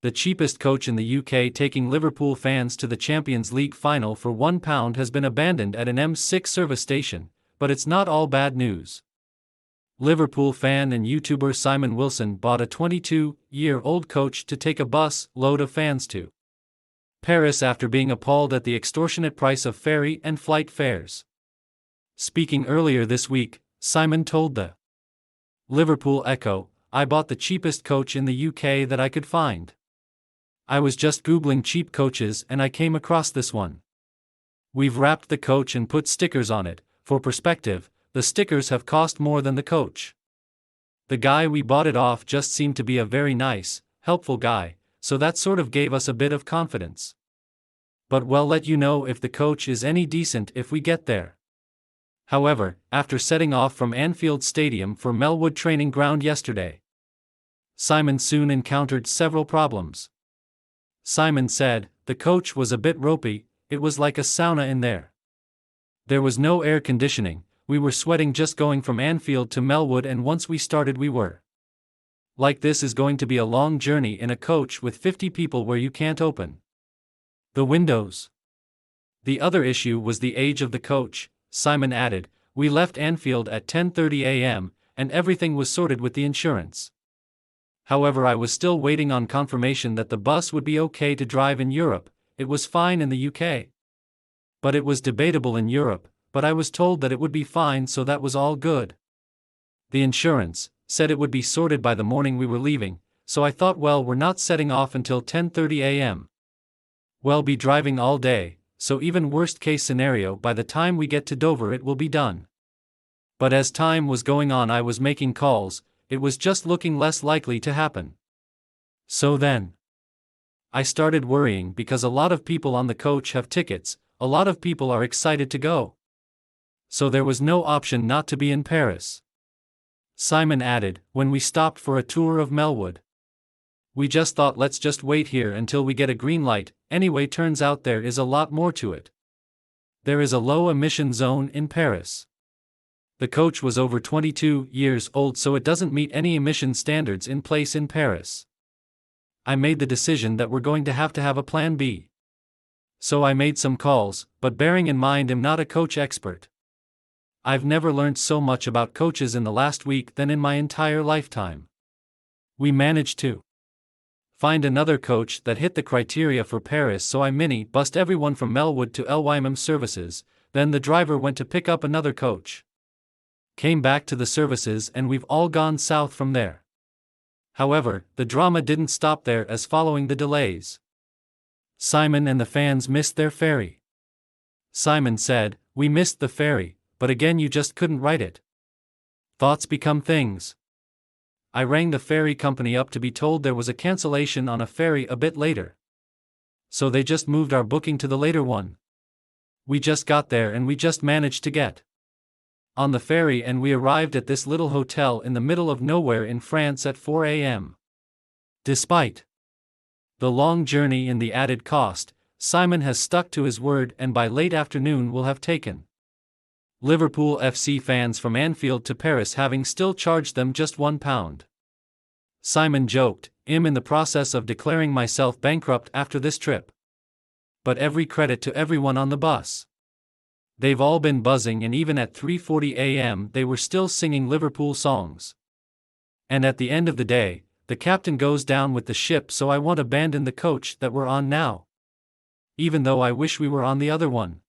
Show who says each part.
Speaker 1: the cheapest coach in the UK taking Liverpool fans to the Champions League final for £1 has been abandoned at an M6 service station, but it's not all bad news. Liverpool fan and YouTuber Simon Wilson bought a 22-year-old coach to take a bus load of fans to Paris after being appalled at the extortionate price of ferry and flight fares. Speaking earlier this week, Simon told the Liverpool Echo, "I bought the cheapest coach in the UK that I could find. I was just Googling cheap coaches and I came across this one. We've wrapped the coach and put stickers on it. For perspective, the stickers have cost more than the coach. The guy we bought it off just seemed to be a very nice, helpful guy, so that sort of gave us a bit of confidence. But we'll let you know if the coach is any decent if we get there." However, after setting off from Anfield Stadium for Melwood Training Ground yesterday, Simon soon encountered several problems. Simon said, "The coach was a bit ropey, it was like a sauna in there. There was no air conditioning, we were sweating just going from Anfield to Melwood, and once we started we were like, this is going to be a long journey in a coach with 50 people where you can't open the windows." The other issue was the age of the coach, Simon added. "We left Anfield at 10:30 a.m, and everything was sorted with the insurance. However, I was still waiting on confirmation that the bus would be okay to drive in Europe. It was fine in the UK. But it was debatable in Europe, but I was told that it would be fine, so that was all good. The insurance said it would be sorted by the morning we were leaving, so I thought, well, we're not setting off until 10:30 a.m. We'll be driving all day, so even worst case scenario, by the time we get to Dover it will be done. But as time was going on I was making calls, it was just looking less likely to happen. So then I started worrying because a lot of people on the coach have tickets, a lot of people are excited to go. So there was no option not to be in Paris." Simon added, "When we stopped for a tour of Melwood, we just thought, let's just wait here until we get a green light. Anyway, turns out there is a lot more to it. There is a low emission zone in Paris. The coach was over 22 years old, so it doesn't meet any emission standards in place in Paris. I made the decision that we're going to have a plan B. So I made some calls, but bearing in mind I'm not a coach expert. I've never learned so much about coaches in the last week than in my entire lifetime. We managed to find another coach that hit the criteria for Paris, so I mini-bussed everyone from Melwood to LYM services, then the driver went to pick up another coach. Came back to the services and we've all gone south from there. However, the drama didn't stop there, as following the delays, Simon and the fans missed their ferry. Simon said, "We missed the ferry, but again you just couldn't write it. Thoughts become things. I rang the ferry company up to be told there was a cancellation on a ferry a bit later. So they just moved our booking to the later one. We just got there and we just managed to get on the ferry, and we arrived at this little hotel in the middle of nowhere in France at 4 a.m. Despite the long journey and the added cost, Simon has stuck to his word, and by late afternoon will have taken Liverpool FC fans from Anfield to Paris, having still charged them just £1. Simon joked, "I'm in the process of declaring myself bankrupt after this trip." But every credit to everyone on the bus. They've all been buzzing, and even at 3:40 a.m. they were still singing Liverpool songs. And at the end of the day, the captain goes down with the ship, so I won't abandon the coach that we're on now. Even though I wish we were on the other one.